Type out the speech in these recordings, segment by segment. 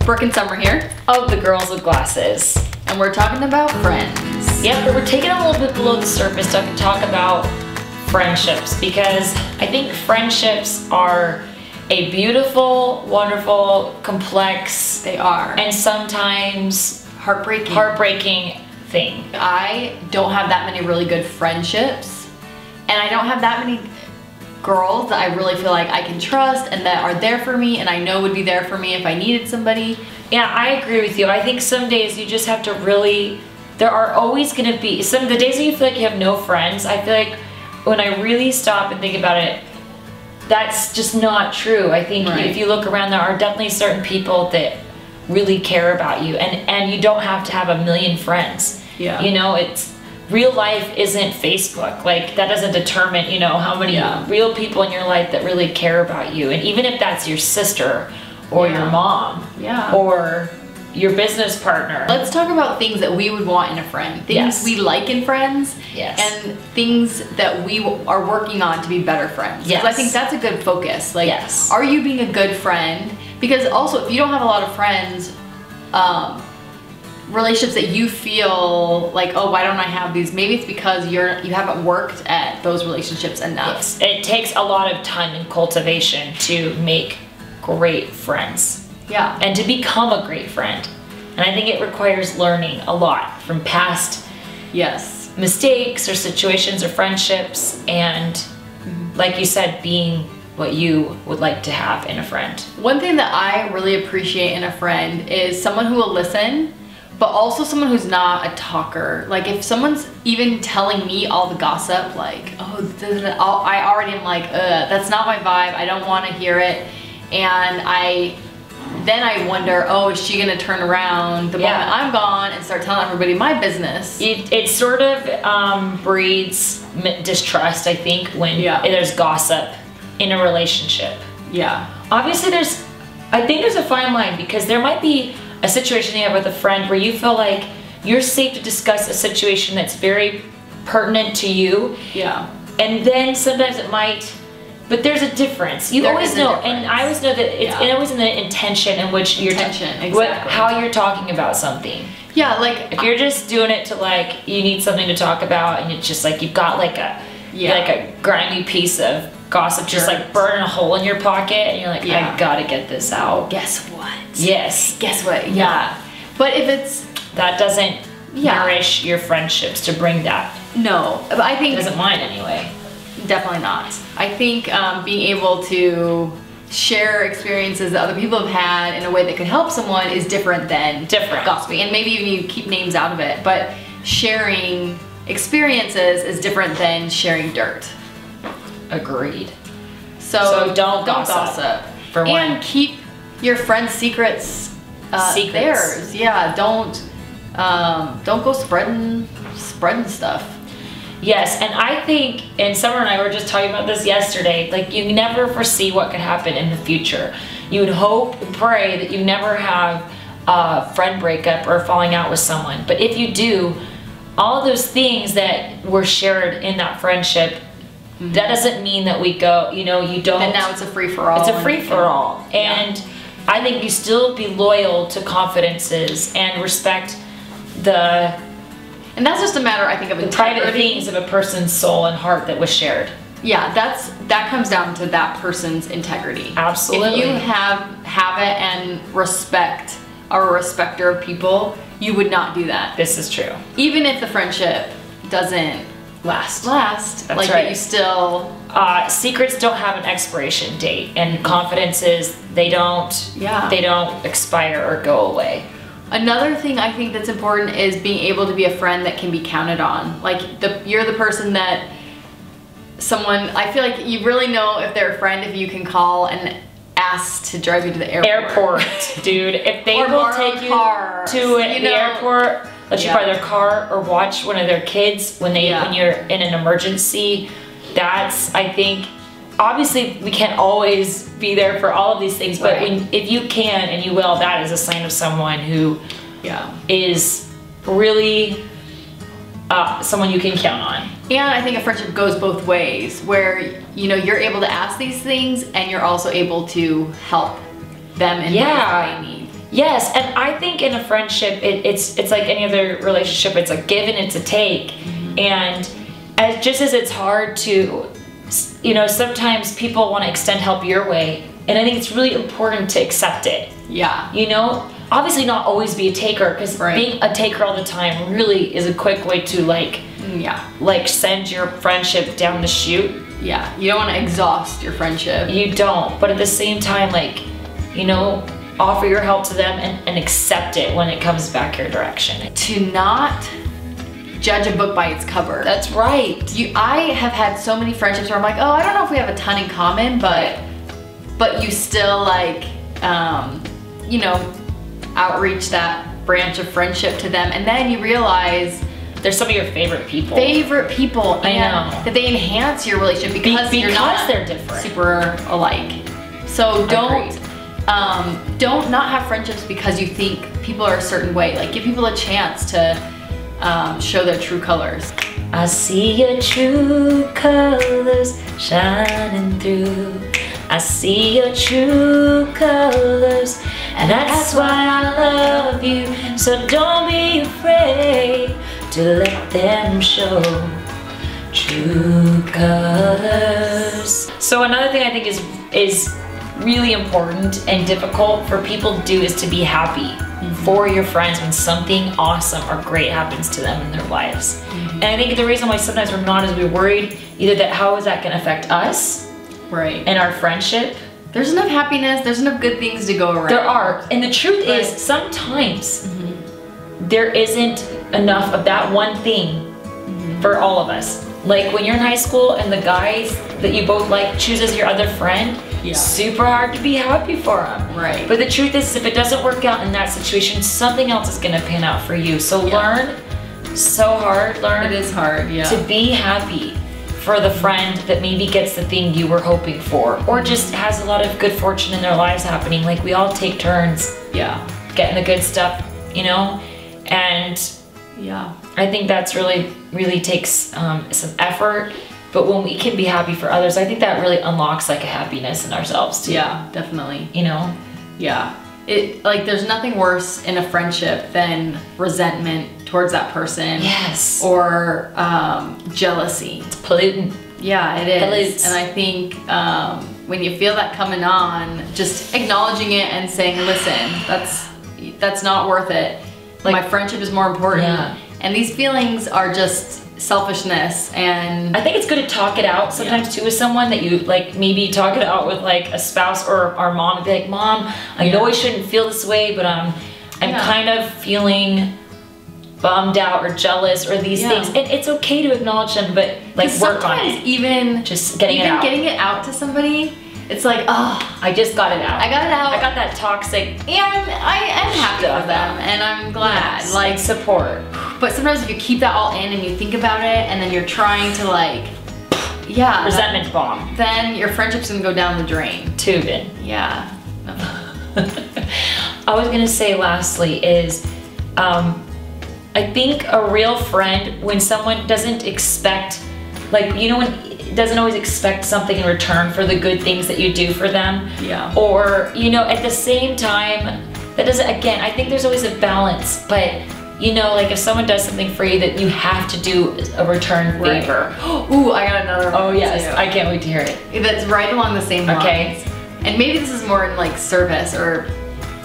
Brooke and Summer here of the Girls with Glasses. and we're talking about friends. Yep, but we're taking it a little bit below the surface to talk about friendships, because I think friendships are a beautiful, wonderful, complex, They are. and sometimes heartbreaking thing. I don't have that many really good friendships, and I don't have that many girls that I really feel like I can trust and that are there for me and I know would be there for me if I needed somebody. Yeah, I agree with you. I think some days you just have to really, there are always gonna be, the days that you feel like you have no friends, I feel like when I really stop and think about it, that's just not true. I think if you look around, there are definitely certain people that really care about you, and you don't have to have a million friends. Yeah. You know, real life isn't Facebook. Like, that doesn't determine, you know, how many real people in your life that really care about you. And even if that's your sister or your mom or your business partner. Let's talk about things that we would want in a friend. Things we like in friends. And things that we are working on to be better friends. Because I think that's a good focus. Like, are you being a good friend? Because also, if you don't have a lot of friends, relationships that you feel like, oh, why don't I have these? Maybe it's because you haven't worked at those relationships enough. Yes. It takes a lot of time and cultivation to make great friends. Yeah. And to become a great friend. And I think it requires learning a lot from past mistakes or situations or friendships, and like you said, being what you would like to have in a friend. One thing that I really appreciate in a friend is someone who will listen, but also someone who's not a talker. Like, if someone's even telling me all the gossip, like, oh, I already am like, that's not my vibe, I don't want to hear it. And then I wonder, oh, is she gonna turn around the moment I'm gone and start telling everybody my business? It sort of breeds distrust, I think, when there's gossip in a relationship. Yeah. Obviously I think there's a fine line, because there might be a situation you have with a friend where you feel like you're safe to discuss a situation that's very pertinent to you. Yeah. And then sometimes it might, but there's a difference. You always know, and I always know that it's always in the intention in which how you're talking about something. Yeah, like if you're just doing it to, like, you need something to talk about, and it's just like you've got like a grimy piece of gossip just like burning a hole in your pocket, and you're like, I gotta get this out. Guess what? Yes. Guess what? Yeah. But if that doesn't nourish your friendships to bring that. No, but I think it doesn't mine anyway. Definitely not. I think being able to share experiences that other people have had in a way that could help someone is different than gossiping. And maybe even you keep names out of it, but sharing experiences is different than sharing dirt. Agreed. So don't gossip. For one. And keep your friends' secrets theirs. Yeah, don't go spreading stuff. Yes, and I think, and Summer and I were just talking about this yesterday, like, you never foresee what could happen in the future. You would hope and pray that you never have a friend breakup or falling out with someone. But if you do, all of those things that were shared in that friendship, that doesn't mean that we go, you don't. And now it's a free-for-all. It's a free-for-all. And I think you still be loyal to confidences and respect and that's just a matter, I think, of the private things of a person's soul and heart that was shared. Yeah, that comes down to that person's integrity. Absolutely. If you have it and are a respecter of people, you would not do that. This is true. Even if the friendship doesn't last. That's like, right. You still secrets don't have an expiration date, and confidences, they don't expire or go away. Another thing I think that's important is being able to be a friend that can be counted on. Like, you're the person that I feel like you really know if they're a friend if you can call and ask to drive you to the airport. Dude. If they will take you to the airport, let you borrow their car, or watch one of their kids when you're in an emergency, that's, I think, obviously we can't always be there for all of these things, but if you can and you will, that is a sign of someone who is really someone you can count on. And I think a friendship goes both ways, where you're able to ask these things and you're also able to help them in ways that they need. Yes, and I think in a friendship, it's like any other relationship. It's a give and it's a take. And just as it's hard to, you know, sometimes people want to extend help your way, and I think it's really important to accept it. Yeah. You know, obviously not always be a taker, because being a taker all the time really is a quick way to like send your friendship down the chute. Yeah, you don't want to exhaust your friendship. You don't, but at the same time, like, you know, offer your help to them and accept it when it comes back your direction. To not judge a book by its cover. That's right. I have had so many friendships where I'm like, oh, I don't know if we have a ton in common, but you still like, you know, outreach that branch of friendship to them, and then you realize they're some of your favorite people. I know. That they enhance your relationship because they're different, super alike. So don't not have friendships because you think people are a certain way. Like, give people a chance to show their true colors. I see your true colors shining through. I see your true colors, and that's why I love you. So don't be afraid to let them show true colors. So another thing I think is really important and difficult for people to do is to be happy for your friends when something awesome or great happens to them in their lives. And I think the reason why sometimes we're not is we're worried either that how is that going to affect us and our friendship. There's enough happiness, there's enough good things to go around. There are, and the truth is sometimes there isn't enough of that one thing for all of us. Like when you're in high school and the guys that you both like choose as your other friend, super hard to be happy for them. Right. But the truth is, if it doesn't work out in that situation, something else is gonna pan out for you. So learn, it is hard, to be happy for the friend that maybe gets the thing you were hoping for, or just has a lot of good fortune in their lives happening. Like we all take turns getting the good stuff, you know? And I think that's really takes some effort, but when we can be happy for others, I think that really unlocks like a happiness in ourselves too. Yeah, definitely. You know? Yeah. Like there's nothing worse in a friendship than resentment towards that person. Yes. Or jealousy. It's pollutant. Yeah, it is. Pollutes. And I think when you feel that coming on, just acknowledging it and saying, listen, that's not worth it. Like, my friendship is more important. Yeah. And these feelings are just selfishness, and I think it's good to talk it out sometimes too with someone that you like, maybe talk it out with like a spouse or our mom, and be like, Mom, I know I shouldn't feel this way, but I'm kind of feeling bummed out or jealous or these things. And it's okay to acknowledge them, but like work on it. Even just getting it out to somebody, it's like, oh, I just got it out. I got it out. I got that toxic. And I am happy with them, and I'm glad. Yes, like support. But sometimes if you keep that all in and you think about it, and then you're trying to like, resentment bomb, then your friendship's gonna go down the drain. Tubing. Yeah. I was gonna say lastly is, I think a real friend, when someone doesn't expect, like, you know, when doesn't always expect something in return for the good things that you do for them. Yeah. Or, you know, at the same time, that doesn't, again, I think there's always a balance, but you know, like if someone does something for you, that you have to do a return favor. Ooh, I got another one. Oh yes, too. I can't wait to hear it. That's right along the same lines. Okay. And maybe this is more in like service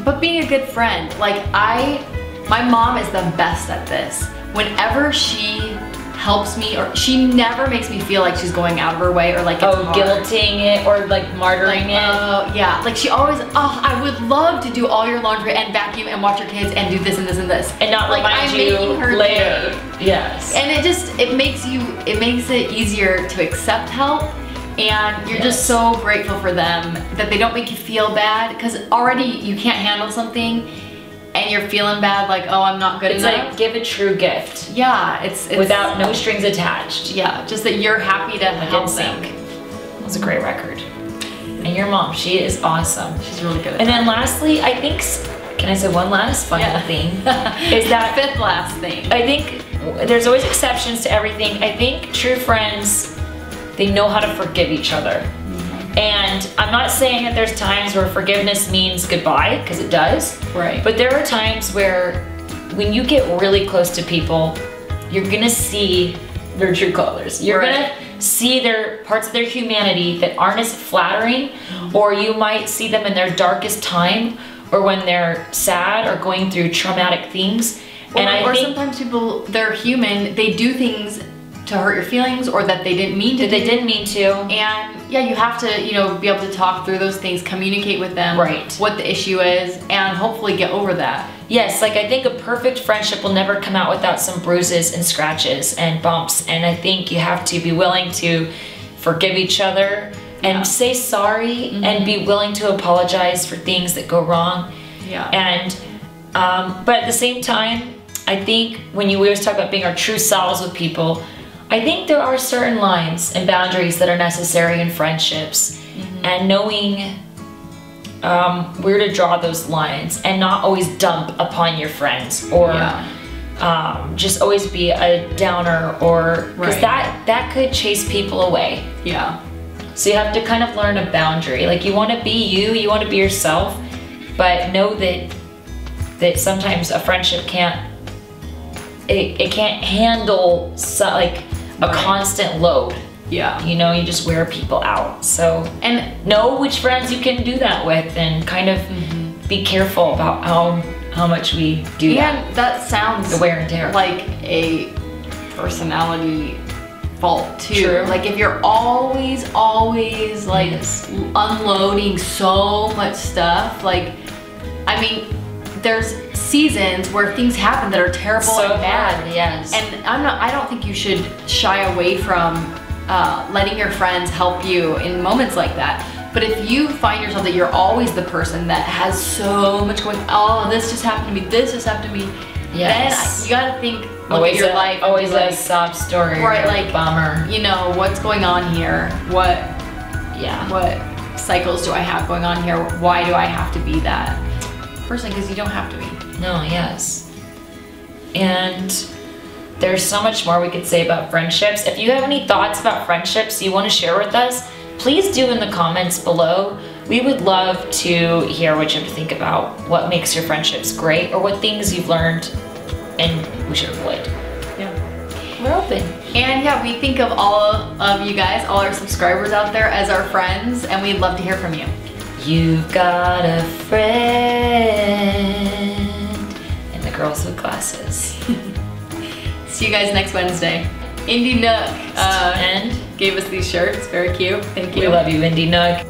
but being a good friend. Like my mom is the best at this. Whenever she helps me, or she never makes me feel like she's going out of her way or like it's hard. Guilting it or like martyring it. Yeah, like she always, I would love to do all your laundry and vacuum and watch your kids and do this and this and this. And not like I'm making her later. Day. Yes. And it makes it easier to accept help, and you're just so grateful for them that they don't make you feel bad, because already you can't handle something and you're feeling bad, like, oh, I'm not good enough. It's like, give a true gift. Yeah, it's without no strings attached. Yeah, just that you're happy to help them. It was a great record. And your mom, she is awesome. She's really good at And then lastly, I think, can I say one last final thing? Is that fifth last thing. I think there's always exceptions to everything. I think true friends, they know how to forgive each other. And I'm not saying that there's times where forgiveness means goodbye, because it does. Right. But there are times where when you get really close to people, you're gonna see their true colors. You're gonna see their parts of their humanity that aren't as flattering, or you might see them in their darkest time, or when they're sad or going through traumatic things. Or sometimes people, they're human, they do things to hurt your feelings, or that they didn't mean to. And yeah, you have to, you know, be able to talk through those things, communicate with them, what the issue is, and hopefully get over that. Yes, like I think a perfect friendship will never come out without some bruises and scratches and bumps. And I think you have to be willing to forgive each other and say sorry and be willing to apologize for things that go wrong. Yeah. And, but at the same time, I think when we always talk about being our true selves with people, I think there are certain lines and boundaries that are necessary in friendships, and knowing where to draw those lines and not always dump upon your friends, or just always be a downer, or because that could chase people away. Yeah. So you have to kind of learn a boundary. Like, you want to be you want to be yourself, but know that sometimes a friendship can't handle like a constant load. Yeah. You know, you just wear people out. So, and know which friends you can do that with, and kind of be careful about how much we do that. And that sounds the wear and tear, like a personality fault too. True. Like if you're always like unloading so much stuff, like, I mean, there's seasons where things happen that are terrible and bad. Yes. And I don't think you should shy away from letting your friends help you in moments like that. But if you find yourself that you're always the person that has so much going, oh, this just happened to me, this just happened to me, then you gotta think, look at your life. Always a sob story, right? Like, bummer. You know, what's going on here? What cycles do I have going on here? Why do I have to be that person? Because you don't have to be. No, yes. And there's so much more we could say about friendships. If you have any thoughts about friendships you want to share with us, please do in the comments below. We would love to hear what you have to think about what makes your friendships great, or what things you've learned and we should avoid. Yeah. We're open. And yeah, we think of all of you guys, all our subscribers out there, as our friends, and we'd love to hear from you. You've got a friend. And the girls with glasses. See you guys next Wednesday. Indie Nook gave us these shirts. Very cute. Thank you. We love you, Indie Nook.